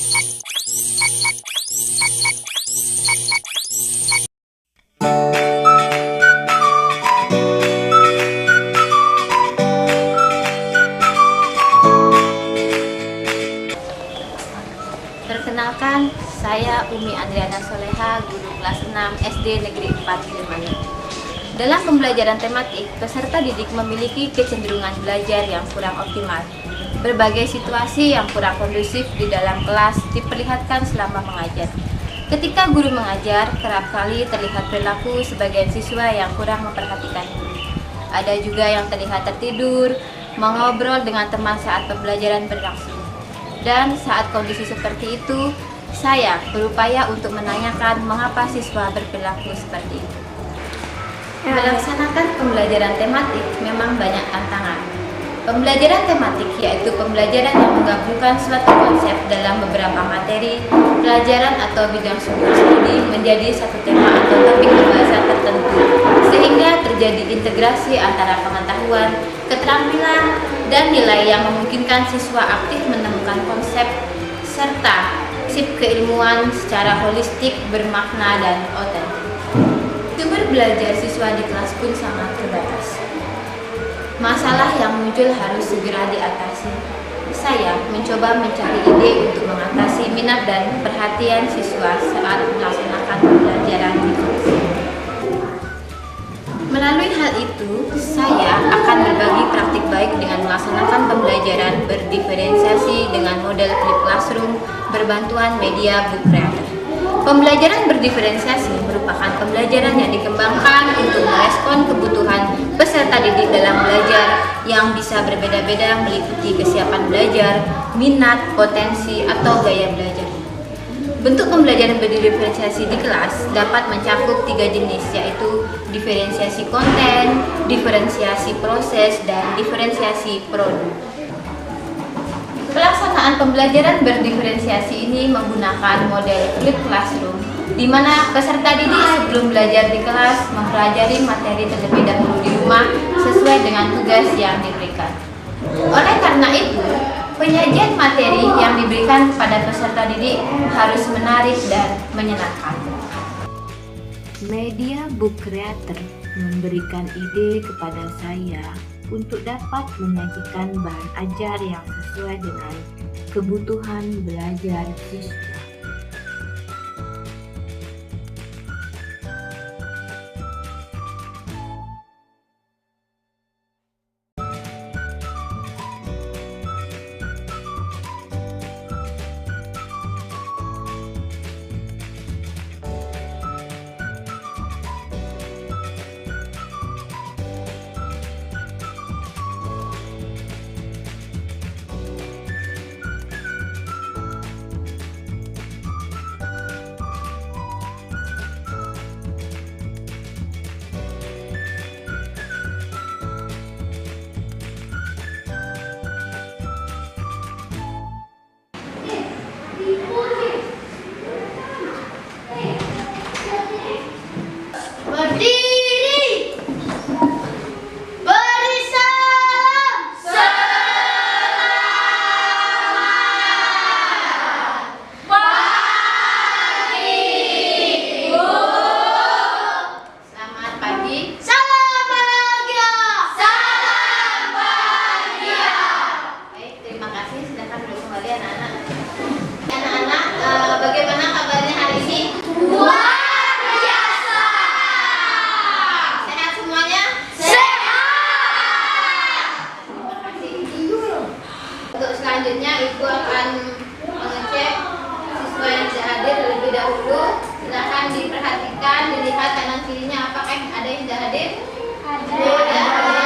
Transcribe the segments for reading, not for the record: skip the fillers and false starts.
Perkenalkan, saya Umi Andriana Soleha, guru kelas 6 SD Negeri 4 Gilimanuk. Dalam pembelajaran tematik, peserta didik memiliki kecenderungan belajar yang kurang optimal. Berbagai situasi yang kurang kondusif di dalam kelas diperlihatkan selama mengajar. Ketika guru mengajar, kerap kali terlihat perilaku sebagian siswa yang kurang memperhatikan guru. Ada juga yang terlihat tertidur, mengobrol dengan teman saat pembelajaran berlangsung. Dan saat kondisi seperti itu, saya berupaya untuk menanyakan mengapa siswa berperilaku seperti itu. Melaksanakan pembelajaran tematik memang banyak tantangan. Pembelajaran tematik yaitu pembelajaran yang menggabungkan suatu konsep dalam beberapa materi, pelajaran atau bidang studi menjadi satu tema atau topik pembahasan tertentu, sehingga terjadi integrasi antara pengetahuan, keterampilan, dan nilai yang memungkinkan siswa aktif menemukan konsep serta prinsip keilmuan secara holistik, bermakna, dan otentik. Sumber belajar siswa di kelas pun sangat terbatas. Masalah yang muncul harus segera diatasi. Saya mencoba mencari ide untuk mengatasi minat dan perhatian siswa saat melaksanakan pembelajaran di kelas. Melalui hal itu, saya akan berbagi praktik baik dengan melaksanakan pembelajaran berdiferensiasi dengan model flip classroom berbantuan media book reader. Pembelajaran berdiferensiasi merupakan pembelajaran yang dikembangkan untuk merespon kebutuhan peserta didik dalam belajar yang bisa berbeda-beda meliputi kesiapan belajar, minat, potensi, atau gaya belajar. Bentuk pembelajaran berdiferensiasi di kelas dapat mencakup 3 jenis, yaitu diferensiasi konten, diferensiasi proses, dan diferensiasi produk. Pelaksanaan pembelajaran berdiferensiasi ini menggunakan model flip classroom, di mana peserta didik sebelum belajar di kelas mempelajari materi terlebih dahulu di rumah sesuai dengan tugas yang diberikan. Oleh karena itu, penyajian materi yang diberikan kepada peserta didik harus menarik dan menyenangkan. Media Book Creator memberikan ide kepada saya untuk dapat menyajikan bahan ajar yang sesuai dengan kebutuhan belajar siswa. Berdiri, beri salam, selamat pagi, Bu. Selamat pagi, salam bahagia, salam bahagia. Baik, terima kasih. Silakan duduk kembali anak-anak. Anak-anak, bagaimana kabarnya hari ini? Selanjutnya Ibu akan mengecek siswa yang tidak hadir terlebih dahulu. Silakan diperhatikan, dilihat kanan kirinya apakah ada yang tidak hadir. Guru yang rapi.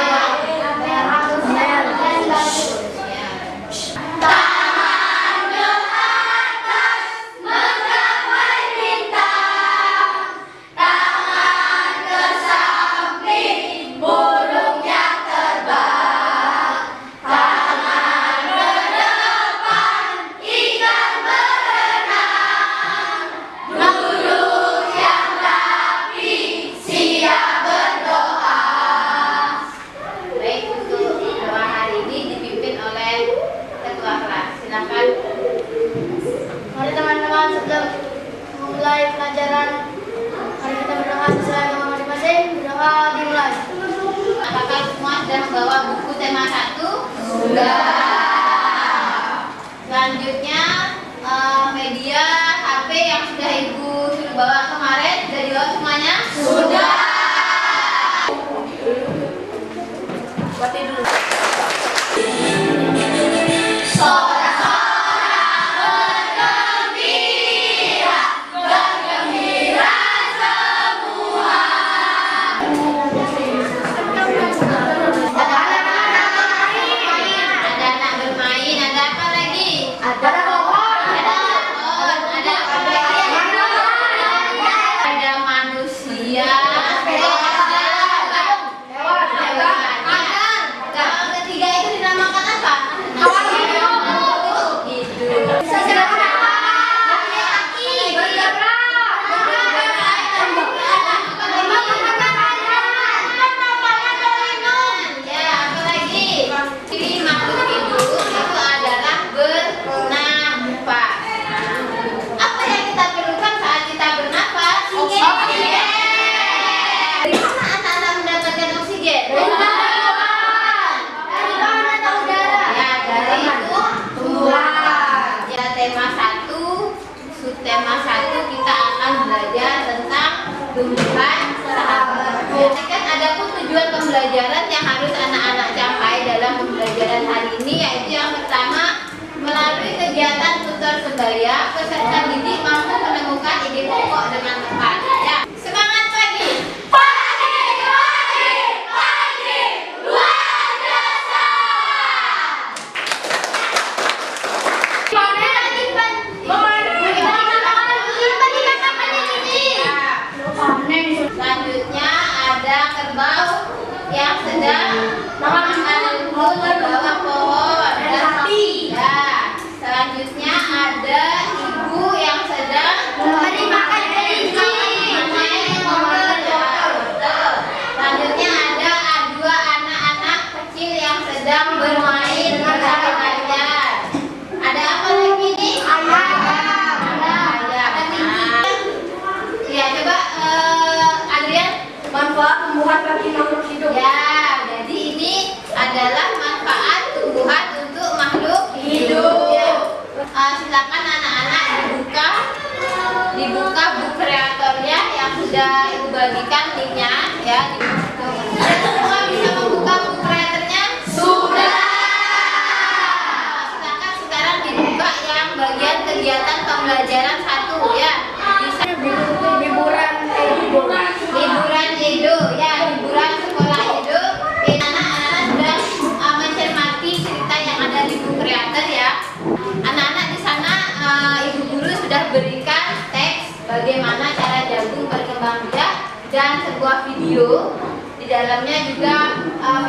sebelum memulai pelajaran, mari kita berdoa sesuai nama masing-masing. Berdoa dimulai. Apakah semua sudah membawa buku tema 1? Sudah. Selanjutnya media HP yang sudah Ibu suruh bawa kemarin sudah dibawa semuanya? Sudah. Buat dulu. Tema 1 kita akan belajar tentang tumbuhan sahabat. Kan ada pun tujuan pembelajaran yang harus anak-anak capai dalam pembelajaran hari ini, yaitu yang pertama, melalui kegiatan tutor sebaya, peserta didik mampu menemukan ide pokok dengan tepat. Ya, semangat pagi. Selanjutnya ada kerbau yang sedang mengumpul di bawah pohon. Ya. Selanjutnya ada ibu yang sedang memberi makan kelinci. Selanjutnya ada dua anak-anak kecil yang sedang bermain bersama-sama. Ada apa lagi nih? Ya, coba Adrian, manfaat tumbuhan bagi makhluk hidup. Ya, jadi ini adalah manfaat tumbuhan untuk makhluk hidup. Ya. Silakan anak-anak dibuka buku kreatornya yang sudah Ibu bagikan linknya, ya. Semua bisa membuka buku kreatornya? Sudah. Silakan sekarang dibuka yang bagian kegiatan pembelajaran 1, ya. Liburan Edo, ya, liburan sekolah Edo. Anak-anak sudah mencermati cerita yang ada di buku kreator, ya. Anak-anak di sana ibu guru sudah berikan teks bagaimana cara jagung berkembang biak dan sebuah video. Di dalamnya juga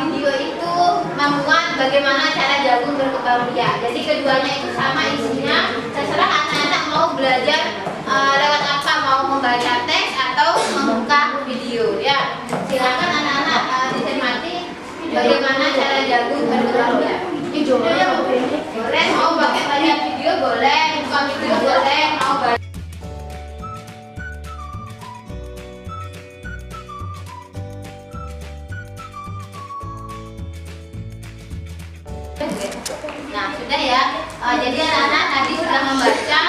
video itu memuat bagaimana cara jagung berkembang biak. Jadi keduanya itu sama isinya. Terserah anak-anak mau belajar lewat apa, mau membaca teks atau membuka video, ya. Silakan anak-anak dicermati bagaimana cara jagung berkembang biak. Boleh, mau pakai banyak video boleh, buka video boleh, mau baca. Nah, sudah ya. Jadi anak-anak tadi sudah membaca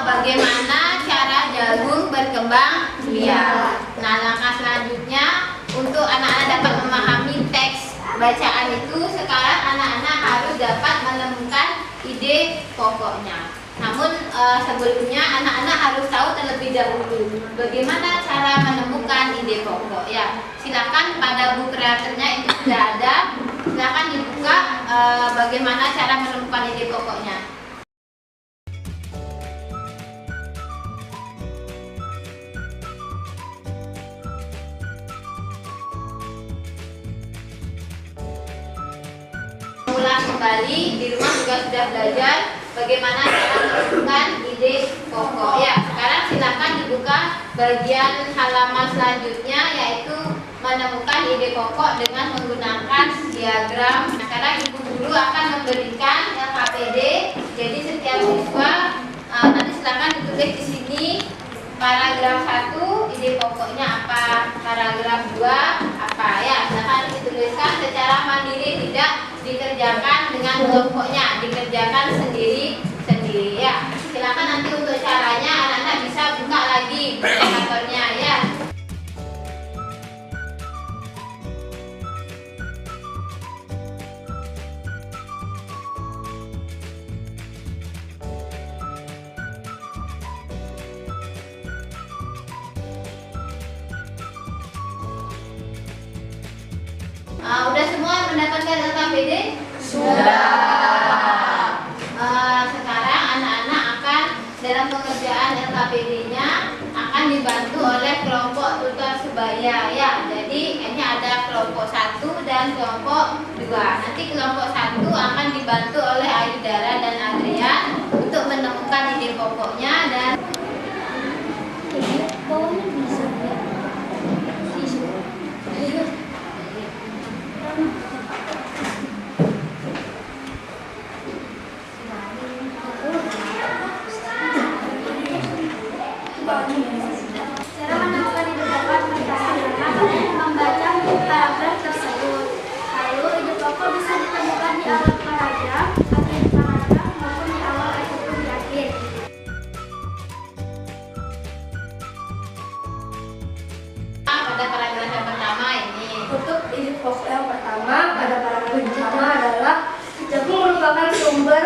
bagaimana cara jagung berkembang biak. Nah, langkah selanjutnya untuk anak-anak dapat memahami teks bacaan itu, sekarang anak-anak harus dapat menemukan ide pokoknya. Namun sebelumnya anak-anak harus tahu terlebih dahulu bagaimana cara menemukan ide pokok, ya. Silakan pada buku kreatornya itu sudah ada. Silakan dibuka bagaimana cara menemukan ide pokoknya. Ulang kembali, di rumah juga sudah belajar bagaimana cara menemukan ide pokok, ya. Sekarang silakan dibuka bagian halaman selanjutnya, yaitu menemukan ide pokok dengan menggunakan diagram. Sekarang ibu guru akan memberikan LKPD, jadi setiap siswa nanti silakan tulis di sini paragraf 1 ide pokoknya apa, paragraf 2 apa ya. Silakan dituliskan secara mandiri, tidak dikerjakan dengan kelompoknya, dikerjakan sendiri-sendiri ya. Silakan nanti untuk caranya anak-anak bisa buka lagi indikatornya ya. Udah semua mendapatkan LKPD? Sudah. Sekarang anak-anak akan dalam pengerjaan LKPD-nya akan dibantu oleh kelompok tutor sebaya ya. Jadi ini ada kelompok 1 dan kelompok 2. Nanti kelompok 1 akan dibantu oleh Aidara dan Adrian untuk menemukan ide pokoknya dan Cara menemukan ide pokok membaca paragraf tersebut. Lalu ide pokok bisa ditemukan di awal paragraf, akhir paragraf maupun di awal ataupun di akhir. pada paragraf yang pertama ini. Untuk ide pokok yang pertama pada paragraf pertama adalah jagung merupakan sumber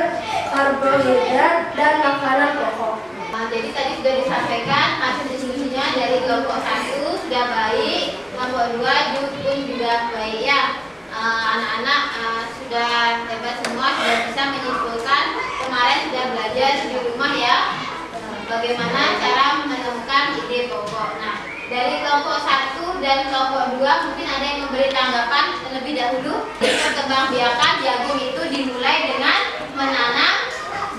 karbohidrat dan makanan pokok. Jadi tadi sudah disampaikan hasil diskusinya dari kelompok 1 sudah baik, kelompok 2 pun juga baik ya. Anak-anak sudah hebat semua, sudah bisa menyimpulkan kemarin sudah belajar di rumah ya bagaimana cara menemukan ide pokok. Nah, dari kelompok 1 dan kelompok 2 mungkin ada yang memberi tanggapan terlebih dahulu. Perkembangbiakan jagung itu dimulai dengan menanam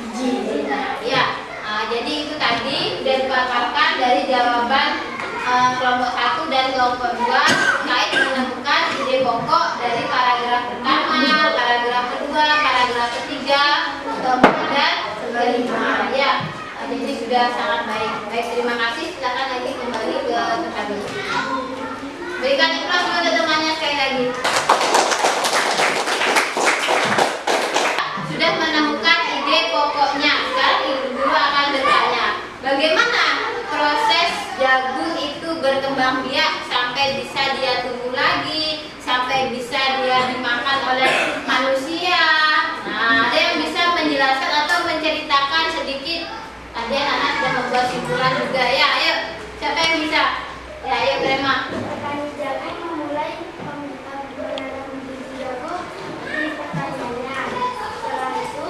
biji. Ya. Jadi itu tadi sudah dipaparkan dari jawaban kelompok 1 dan kelompok 2 terkait menemukan ide pokok dari paragraf pertama, paragraf kedua, paragraf ketiga, keempat dan kelima ya. Jadi sudah sangat baik. Baik, terima kasih. Silakan lagi kembali ke tempat duduk. Berikan aplaus kepada temannya sekali lagi. Sudah menemukan ide pokoknya. Sekarang ibu guru akan bertanya, bagaimana proses jagung itu berkembang biak sampai bisa dia tumbuh lagi, sampai bisa dia dimakan oleh manusia. Nah, ada yang bisa menjelaskan atau menceritakan sedikit? Tadi anak-anak sudah membuat simpulan juga ya. Ayo, siapa yang bisa? Ya, ayo Grema. Petani jagung memulai menanam biji jagung di pertaniannya. Setelah itu,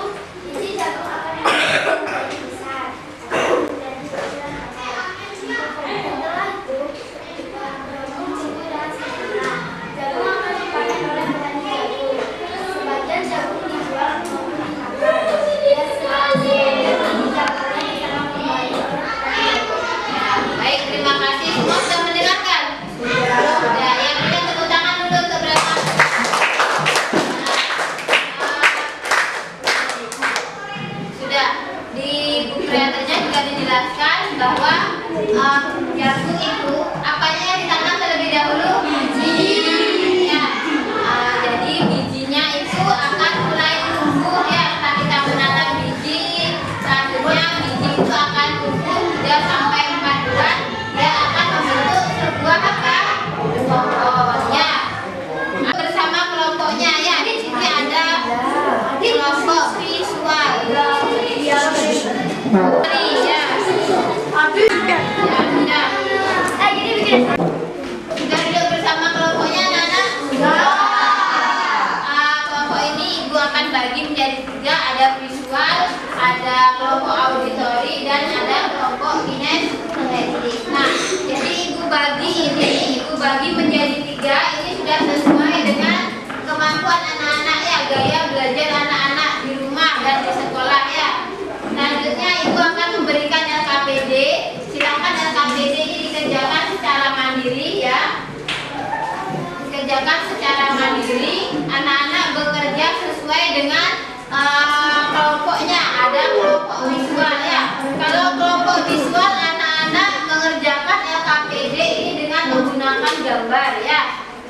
biji jagung akan menjadi besar, menjadi ukuran besar. Setelah itu, jagung tumbuh dan sempurna. Jagung akan dipanen oleh petani jagung. Sebagian jagung dijual maupun dimakan. Dan sebagian jagungnya ditanam kembali oleh petani jagung. Baik, terima kasih. Semua sudah mendengarkan? Sudah. Yang berikan tepuk tangan dulu untuk Brahma. Sudah. Di buku kreatornya juga dijelaskan bahwa jagung itu apanya yang ditanam terlebih dahulu? Biji. Ya. Jadi bijinya itu akan mulai tumbuh ya setelah kita menanam biji. Selanjutnya biji itu akan tumbuh sudah sampai 4 bulan. Dia akan membentuk sebuah apa? Pokoknya. Bersama kelompoknya ya. Di sini ada kelompok visual. Ya. Ya, Gini bikin. sudah duduk bersama kelompoknya anak-anak? Kelompok ini ibu akan bagi menjadi 3, ada visual, ada kelompok auditori dan ada kelompok kinestetik. Nah, jadi ibu bagi menjadi 3, ini sudah sesuai dengan kemampuan anak-anak ya, gaya belajar anak-anak di rumah dan di sekolah ya. Selanjutnya ibu akan memberikan LKPD. Silakan LKPD ini dikerjakan secara mandiri ya. Dikerjakan secara mandiri. Anak-anak bekerja sesuai dengan kelompoknya. Ada kelompok visual ya. Kalau kelompok visual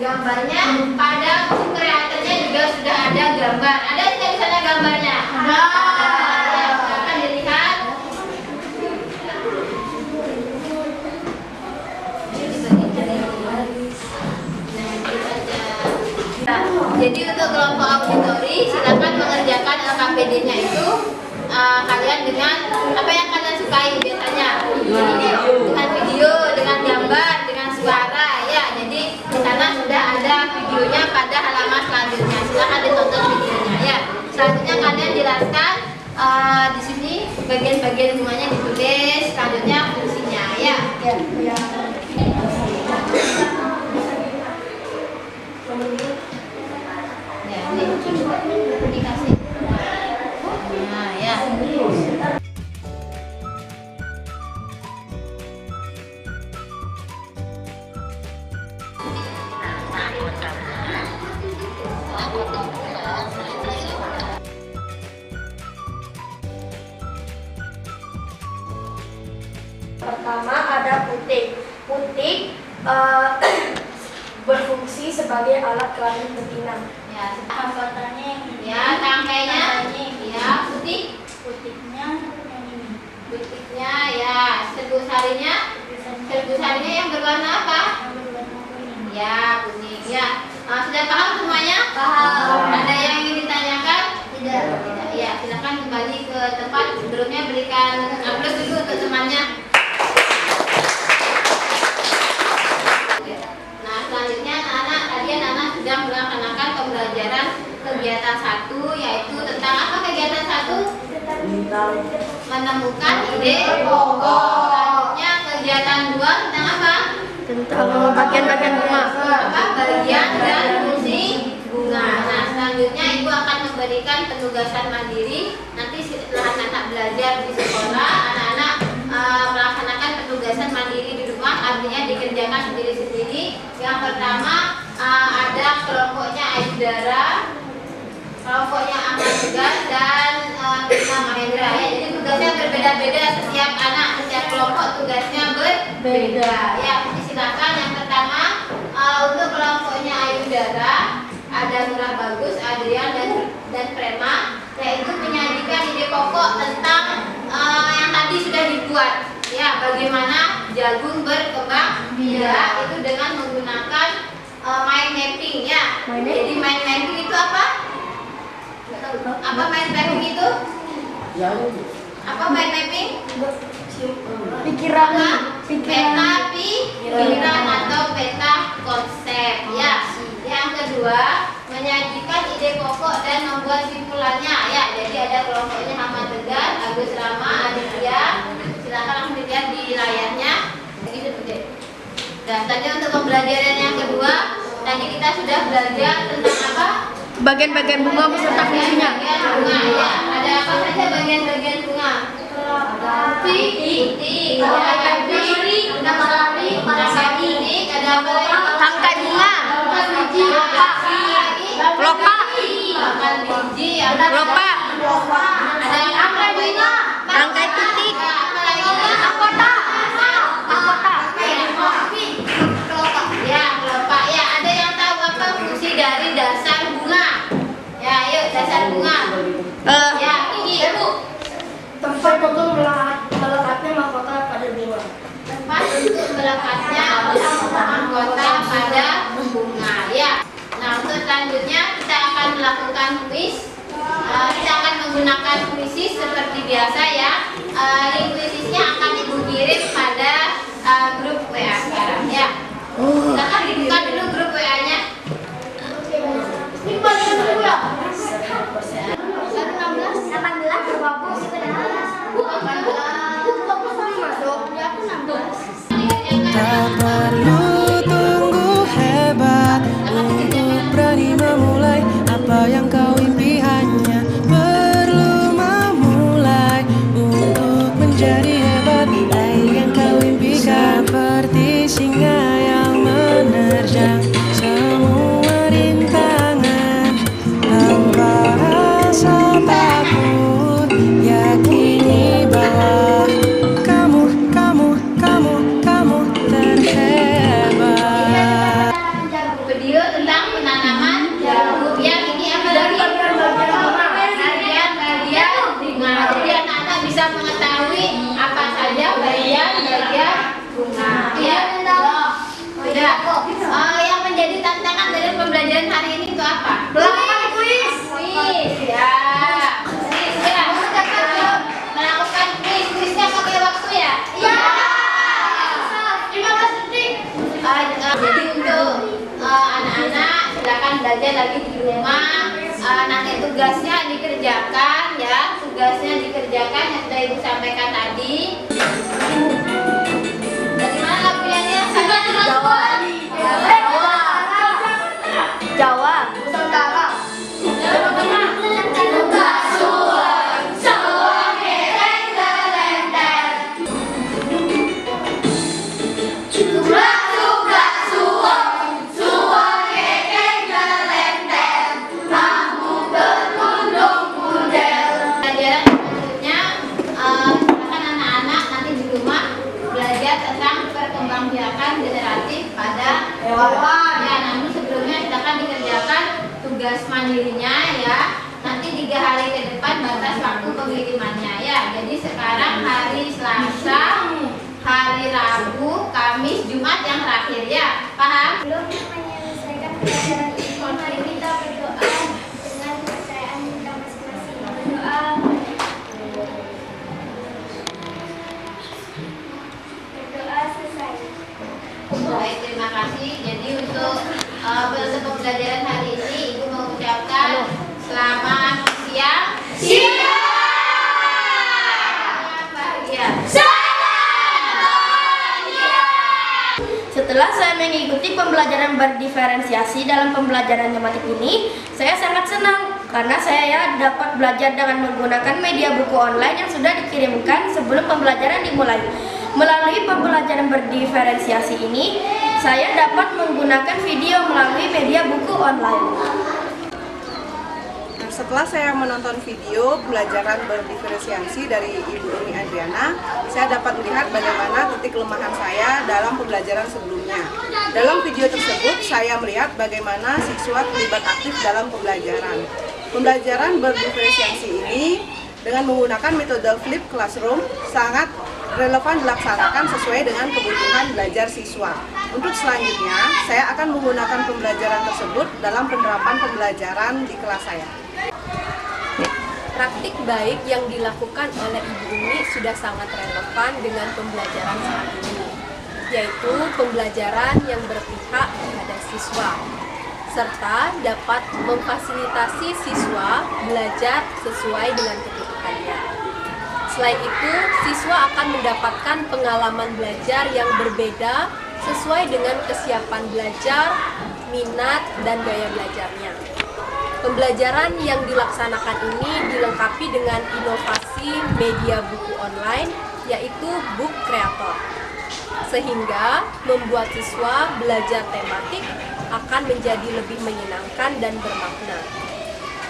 Gambarnya pada buku kreatornya juga sudah ada gambar. Ada tidak di sana gambarnya? Ada. Ya, silakan dilihat. Jadi untuk kelompok auditori silakan mengerjakan LKPD-nya itu kalian dengan apa yang kalian sukai biasanya. Dengan video, dengan gambar, dengan suara ya. Jadi di sana sudah ada videonya pada halaman selanjutnya. Silakan ditonton videonya ya. Selanjutnya kalian jelaskan di sini bagian-bagian bunganya ditulis, selanjutnya fungsinya ya. Ya, ini dikasih. Nah, ya. Pertama ada putik. Putik berfungsi sebagai alat kelamin betina. Ya, Mahkotanya yang ini. ya tangkainya. Ya, putih. Putiknya yang ini. Butiknya ya, serbuk sarinya. Serbuk sarinya yang berwarna apa? Yang berwarna kuning. Ya, kuning ya. Sudah paham semuanya? Paham. Ada yang ingin ditanyakan? Tidak. Tidak. Ya, silakan kembali ke tempat. Sebelumnya berikan aplaus dulu untuk temannya. Nah, selanjutnya anak-anak tadi anak-anak sudah melaksanakan pembelajaran kegiatan 1, yaitu tentang apa kegiatan 1? Menemukan ide pokok. Selanjutnya kegiatan 2 tentang apa? Tentang bagian-bagian bunga. Apa? Bagian dan fungsi bunga. Nah, selanjutnya ibu akan memberikan penugasan mandiri. Nanti setelah anak-anak belajar di sekolah, anak-anak melaksanakan penugasan mandiri di rumah, artinya dikerjakan sendiri-sendiri. Yang pertama ada kelompoknya Ayudara, kelompoknya Ahmad Tegar dan Krisna Mahendra ya. Jadi tugasnya berbeda-beda, setiap anak, setiap kelompok tugasnya berbeda ya. Jadi silakan yang pertama untuk kelompoknya Ayudara ada Murah Bagus, Adrian dan Prema, yaitu menyajikan ide pokok tentang yang tadi sudah dibuat ya, bagaimana jagung berkembang biak itu dengan menggunakan mind mapping ya. Jadi mind mapping itu apa? Apa mind mapping itu? Apa mind mapping? Pikiran, Peta pikiran atau peta konsep ya. Yang kedua, menyajikan ide pokok dan membuat simpulannya ya. Jadi ada kelompoknya Ahmad Tegar, Agus Rama, Aditya. Silakan langsung dilihat di layarnya. Begitu deh. Dan tadi untuk pembelajaran yang kedua, tadi kita sudah belajar tentang apa? bagian-bagian bunga beserta fungsinya. Bagian bunga ya. Ada apa saja bagian-bagian bunga? Titik, ya, titik, ada apa lagi? Tangkai bunga. Kelopak. Makan biji, ada Kelopak. ada apa lagi? Tangkai titik. Apa lagi? Mahkota. Mahkota. Kelopak. Ya, kelopak. Ya, ada yang tahu apa fungsi dari dasar bunga? Ya, yuk dasar bunga. Ya, ini Ibu. Tempat untuk melekatnya mahkota pada bunga. Tempat untuk melekatnya mahkota pada bunga ya. Nah, untuk selanjutnya kita akan melakukan kuis. Kita akan menggunakan kuisis seperti biasa ya. Link kuisisnya akan Ibu kirim pada grup WA sekarang ya. Silakan dibuka dulu grup WA-nya. Ini bagian dulu ya. 18, 20, 19. Tak perlu tunggu hebat untuk berani memulai apa yang kau impiannya. Perlu memulai untuk menjadi hebat yang kau impikan. Seperti singa yang menerjang semua rintangan tanpa rasa takut. Yakini bahwa kamu terhebat. Video lagi di rumah, nanti tugasnya dikerjakan ya, tugasnya dikerjakan yang sudah Ibu sampaikan tadi. Bagaimana lagunya dia? Jawa. Jawa. Nusantara. Pelajaran selanjutnya, silakan anak-anak nanti di rumah belajar tentang perkembangbiakan generatif pada hewan. Ya, namun sebelumnya silakan dikerjakan tugas mandirinya ya. Nanti 3 hari ke depan batas waktu pengirimannya ya. Jadi sekarang hari Selasa, hari Rabu, Kamis, Jumat yang terakhir ya. Paham? Belum menyelesaikan pelajaran ini, mari kita berdoa dengan kepercayaan kita masing-masing. Berdoa. Berdoa selesai. Baik, terima kasih. Jadi untuk pembelajaran hari ini Ibu mengucapkan selamat siang. Bahagia. Setelah saya mengikuti pembelajaran berdiferensiasi dalam pembelajaran tematik ini, saya sangat senang karena saya dapat belajar dengan menggunakan media buku online yang sudah dikirimkan sebelum pembelajaran dimulai. Melalui pembelajaran berdiferensiasi ini, saya dapat menggunakan video melalui media buku online. Setelah saya menonton video pembelajaran berdiferensiasi dari Ibu Umi Adriana, saya dapat melihat bagaimana titik kelemahan saya dalam pembelajaran sebelumnya. Dalam video tersebut, saya melihat bagaimana siswa terlibat aktif dalam pembelajaran. Pembelajaran berdiferensiasi ini dengan menggunakan metode flip classroom sangat relevan dilaksanakan sesuai dengan kebutuhan belajar siswa. Untuk selanjutnya, saya akan menggunakan pembelajaran tersebut dalam penerapan pembelajaran di kelas saya. Praktik baik yang dilakukan oleh Ibu Umi sudah sangat relevan dengan pembelajaran saat ini, yaitu pembelajaran yang berpihak pada siswa, serta dapat memfasilitasi siswa belajar sesuai dengan kebutuhannya. Selain itu, siswa akan mendapatkan pengalaman belajar yang berbeda sesuai dengan kesiapan belajar, minat, dan gaya belajarnya. Pembelajaran yang dilaksanakan ini dilengkapi dengan inovasi media buku online, yaitu Book Creator, sehingga membuat siswa belajar tematik akan menjadi lebih menyenangkan dan bermakna.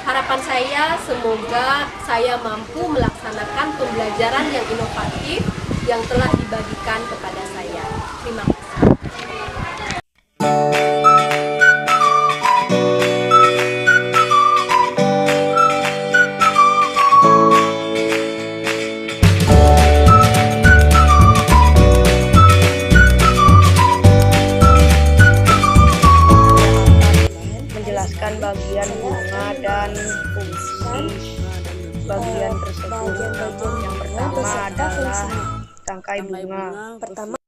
Harapan saya semoga saya mampu melaksanakan pembelajaran yang inovatif yang telah dibagikan kepada saya. Terima kasih. Menjelaskan bagian bunga dan fungsi bagian tersebut. Yang pertama adalah tangkai bunga.